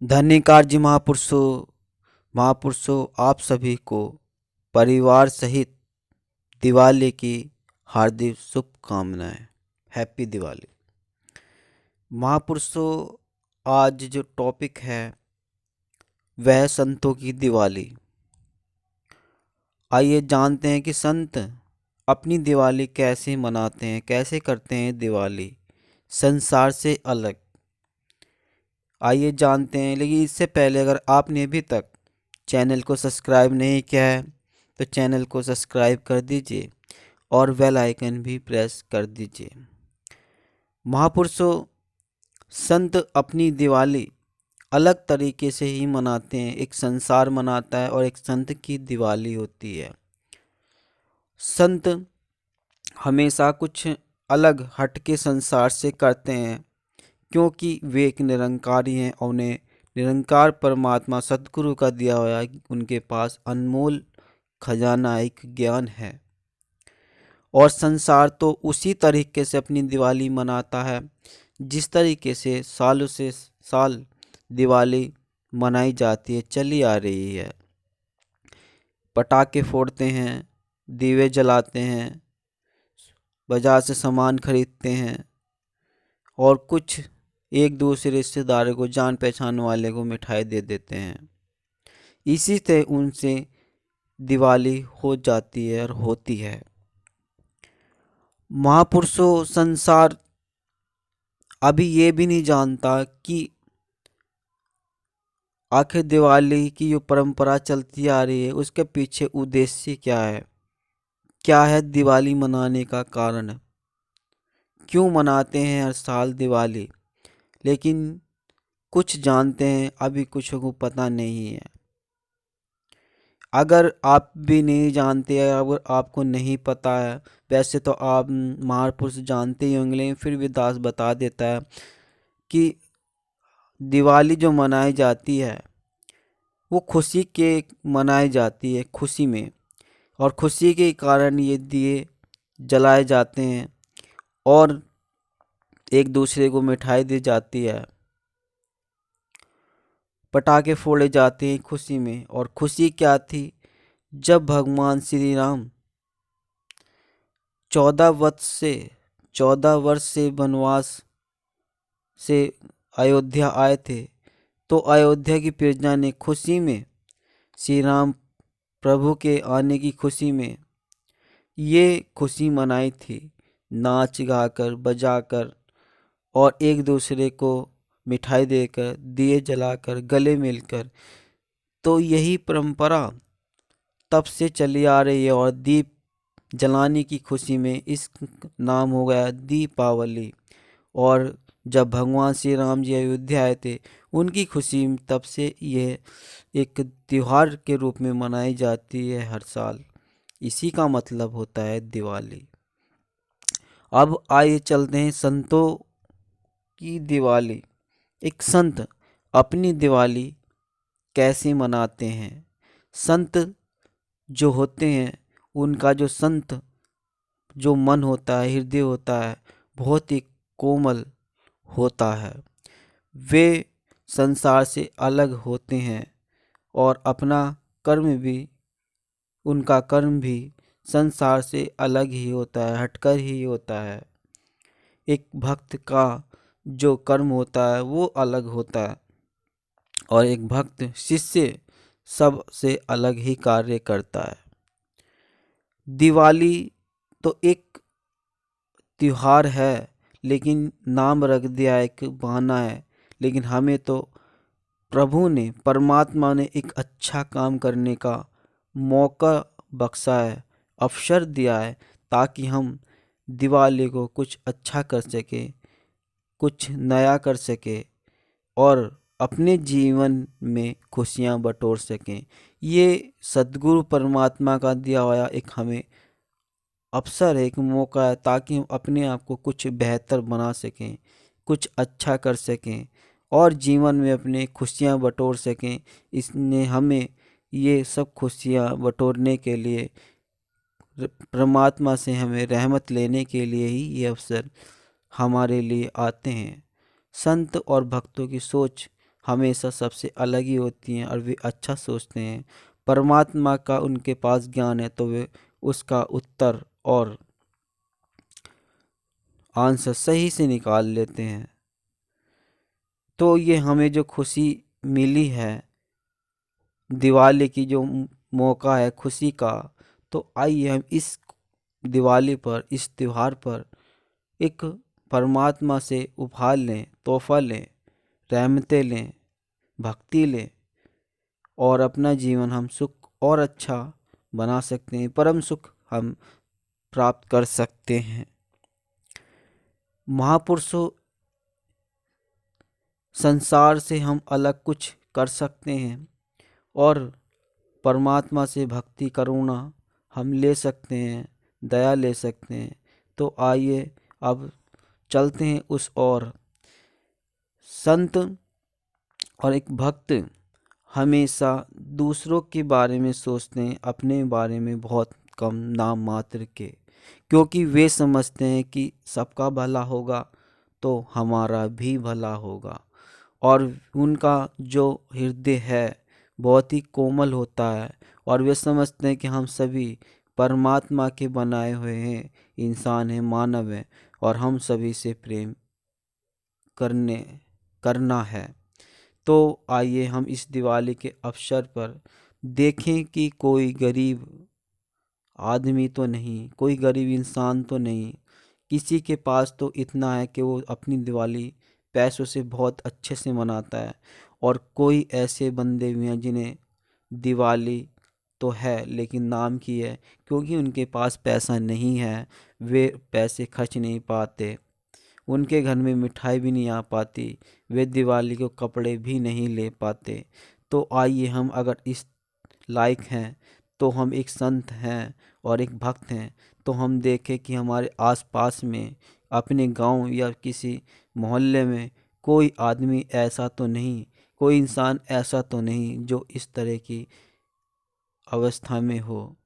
धन्यकार जी महापुरुषों आप सभी को परिवार सहित दिवाली की हार्दिक शुभकामनाएं। हैप्पी दिवाली। महापुरुषों, आज जो टॉपिक है वह संतों की दिवाली। आइए जानते हैं कि संत अपनी दिवाली कैसे मनाते हैं, कैसे करते हैं दिवाली संसार से अलग। आइए जानते हैं, लेकिन इससे पहले अगर आपने अभी तक चैनल को सब्सक्राइब नहीं किया है तो चैनल को सब्सक्राइब कर दीजिए और बेल आइकन भी प्रेस कर दीजिए। महापुरुषों, संत अपनी दिवाली अलग तरीके से ही मनाते हैं। एक संसार मनाता है और एक संत की दिवाली होती है। संत हमेशा कुछ अलग हटके संसार से करते हैं क्योंकि वे एक निरंकारी हैं और उन्हें निरंकार परमात्मा सद्गुरु का दिया हुआ है। उनके पास अनमोल खजाना एक ज्ञान है और संसार तो उसी तरीके से अपनी दिवाली मनाता है जिस तरीके से सालों से साल दिवाली मनाई जाती है, चली आ रही है। पटाखे फोड़ते हैं, दीवे जलाते हैं, बाजार से सामान खरीदते हैं और कुछ एक दूसरे रिश्तेदारों को, जान पहचान वाले को मिठाई दे देते हैं। इसी से उनसे दिवाली हो जाती है और होती है। महापुरुषों, संसार अभी ये भी नहीं जानता कि आखिर दिवाली की जो परंपरा चलती आ रही है उसके पीछे उद्देश्य क्या है दिवाली मनाने का कारण, क्यों मनाते हैं हर साल दिवाली। लेकिन कुछ जानते हैं, अभी कुछ को पता नहीं है। अगर आप भी नहीं जानते, अगर आपको नहीं पता है, वैसे तो आप महापुरुष जानते ही होंगे, लेकिन फिर भी दास बता देता है कि दिवाली जो मनाई जाती है वो खुशी के मनाई जाती है, खुशी में, और खुशी के कारण ये दिए जलाए जाते हैं और एक दूसरे को मिठाई दी जाती है, पटाखे फोड़े जाते हैं खुशी में। और खुशी क्या थी, जब भगवान श्री राम 14 वर्ष से वनवास से अयोध्या आए थे, तो अयोध्या की प्रजा ने खुशी में, श्री राम प्रभु के आने की खुशी में ये खुशी मनाई थी, नाच गाकर बजाकर और एक दूसरे को मिठाई देकर, दिए जलाकर, गले मिलकर। तो यही परंपरा तब से चली आ रही है और दीप जलाने की खुशी में इस नाम हो गया दीपावली। और जब भगवान श्री राम जी अयोध्या आए थे, उनकी खुशी तब से यह एक त्योहार के रूप में मनाई जाती है हर साल। इसी का मतलब होता है दिवाली। अब आइए चलते हैं संतों की दिवाली। एक संत अपनी दिवाली कैसे मनाते हैं। संत जो होते हैं, उनका जो संत जो मन होता है, हृदय होता है, बहुत ही कोमल होता है। वे संसार से अलग होते हैं और अपना कर्म भी, उनका कर्म भी संसार से अलग ही होता है, हटकर ही होता है। एक भक्त का जो कर्म होता है वो अलग होता है और एक भक्त शिष्य सबसे अलग ही कार्य करता है। दिवाली तो एक त्योहार है, लेकिन नाम रख दिया एक बहाना है। लेकिन हमें तो प्रभु ने, परमात्मा ने एक अच्छा काम करने का मौका बख्शा है, अवसर दिया है, ताकि हम दिवाली को कुछ अच्छा कर सके, कुछ नया कर सके और अपने जीवन में खुशियाँ बटोर सकें। ये सद्गुरु परमात्मा का दिया हुआ एक हमें अवसर है, एक मौका है, ताकि हम अपने आप को कुछ बेहतर बना सकें, कुछ अच्छा कर सकें और जीवन में अपने खुशियाँ बटोर सकें। इसने हमें ये सब खुशियाँ बटोरने के लिए, परमात्मा से हमें रहमत लेने के लिए ही ये अवसर हमारे लिए आते हैं। संत और भक्तों की सोच हमेशा सबसे अलग ही होती हैं और वे अच्छा सोचते हैं। परमात्मा का उनके पास ज्ञान है तो वे उसका उत्तर और आंसर सही से निकाल लेते हैं। तो ये हमें जो खुशी मिली है, दिवाली की जो मौका है खुशी का, तो आइए हम इस दिवाली पर, इस त्योहार पर एक परमात्मा से उपहार लें, तोहफा लें, रहमतें लें, भक्ति लें और अपना जीवन हम सुख और अच्छा बना सकते हैं, परम सुख हम प्राप्त कर सकते हैं। महापुरुषों, संसार से हम अलग कुछ कर सकते हैं और परमात्मा से भक्ति करुणा हम ले सकते हैं, दया ले सकते हैं। तो आइए अब चलते हैं उस ओर। संत और एक भक्त हमेशा दूसरों के बारे में सोचते हैं, अपने बारे में बहुत कम, नाम मात्र के, क्योंकि वे समझते हैं कि सबका भला होगा तो हमारा भी भला होगा। और उनका जो हृदय है बहुत ही कोमल होता है और वे समझते हैं कि हम सभी परमात्मा के बनाए हुए हैं, इंसान हैं, मानव हैं और हम सभी से प्रेम करना है। तो आइए हम इस दिवाली के अवसर पर देखें कि कोई गरीब आदमी तो नहीं, कोई गरीब इंसान तो नहीं, किसी के पास तो इतना है कि वो अपनी दिवाली पैसों से बहुत अच्छे से मनाता है और कोई ऐसे बंदे भी हैं जिन्हें दिवाली तो है लेकिन नाम की है, क्योंकि उनके पास पैसा नहीं है, वे पैसे खर्च नहीं पाते, उनके घर में मिठाई भी नहीं आ पाती, वे दिवाली को कपड़े भी नहीं ले पाते। तो आइए हम अगर इस लायक हैं तो हम एक संत हैं और एक भक्त हैं, तो हम देखें कि हमारे आसपास में, अपने गांव या किसी मोहल्ले में कोई आदमी ऐसा तो नहीं, कोई इंसान ऐसा तो नहीं जो इस तरह की अवस्था में हो।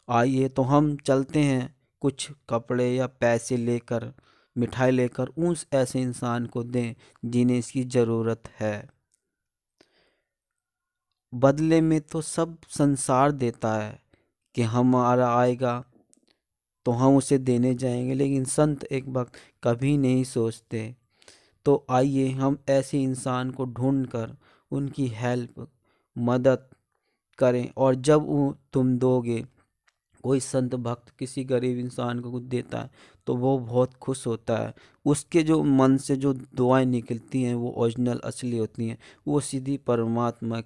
आइए तो हम चलते हैं कुछ कपड़े या पैसे लेकर, मिठाई लेकर उस ऐसे इंसान को दें जिन्हें इसकी ज़रूरत है। बदले में तो सब संसार देता है कि हमारा आएगा तो हम उसे देने जाएंगे, लेकिन संत एक वक्त कभी नहीं सोचते। तो आइए हम ऐसे इंसान को ढूंढकर उनकी हेल्प, मदद करें और जब वो तुम दोगे, कोई संत भक्त किसी गरीब इंसान को कुछ देता है तो वो बहुत खुश होता है। उसके जो मन से जो दुआएं निकलती हैं वो ओरिजिनल असली होती हैं, वो सीधी परमात्मा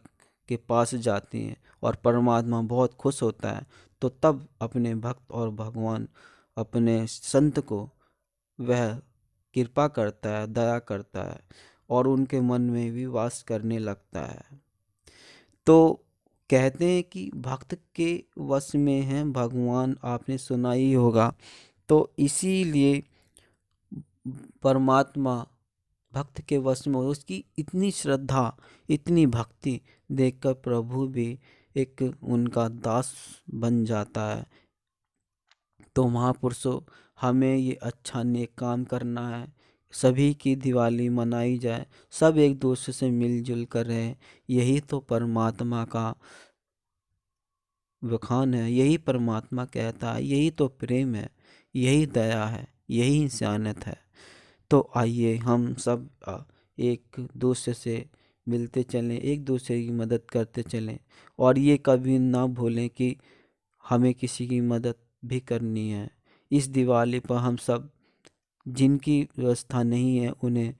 के पास जाती हैं और परमात्मा बहुत खुश होता है। तो तब अपने भक्त और भगवान, अपने संत को वह कृपा करता है, दया करता है और उनके मन में भी वास करने लगता है। तो कहते हैं कि भक्त के वश में है भगवान, आपने सुना ही होगा। तो इसीलिए परमात्मा भक्त के वश में, उसकी इतनी श्रद्धा, इतनी भक्ति देखकर प्रभु भी एक उनका दास बन जाता है। तो महापुरुषों, हमें ये अच्छा नेक काम करना है, सभी की दिवाली मनाई जाए, सब एक दूसरे से मिलजुल कर रहें, यही तो परमात्मा का बखान है, यही परमात्मा कहता है, यही तो प्रेम है, यही दया है, यही इंसानियत है। तो आइए हम सब एक दूसरे से मिलते चलें, एक दूसरे की मदद करते चलें और ये कभी ना भूलें कि हमें किसी की मदद भी करनी है। इस दिवाली पर हम सब, जिनकी व्यवस्था नहीं है, उन्हें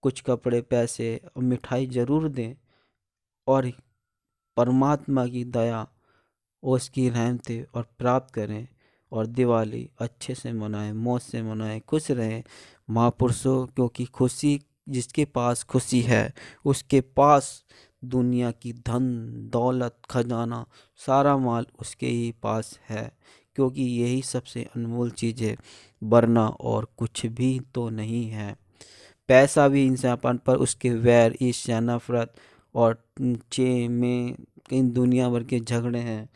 कुछ कपड़े, पैसे और मिठाई ज़रूर दें और परमात्मा की दया और उसकी रहमतें और प्राप्त करें और दिवाली अच्छे से मनाएं, मौज से मनाएं, खुश रहें महापुरुषों। क्योंकि खुशी, जिसके पास खुशी है उसके पास दुनिया की धन दौलत खजाना सारा माल उसके ही पास है, क्योंकि यही सबसे अनमोल चीज़ है, वरना और कुछ भी तो नहीं है। पैसा भी इंसान पर उसके वैर, ईर्ष्या, नफरत और चे में कई दुनिया भर के झगड़े हैं,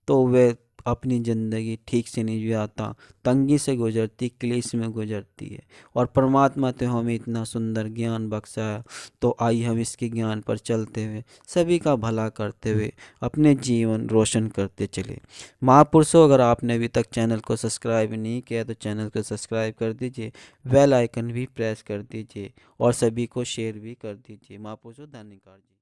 तो वे अपनी ज़िंदगी ठीक से नहीं जियाता, तंगी से गुजरती, क्लेश में गुजरती है। और परमात्मा तो हमें इतना सुंदर ज्ञान बख्शा है, तो आइए हम इसके ज्ञान पर चलते हुए सभी का भला करते हुए अपने जीवन रोशन करते चले। महापुरुषों, अगर आपने अभी तक चैनल को सब्सक्राइब नहीं किया तो चैनल को सब्सक्राइब कर दीजिए, बेल आइकन भी प्रेस कर दीजिए और सभी को शेयर भी कर दीजिए। महापुरुषों, धन्यवाद जी।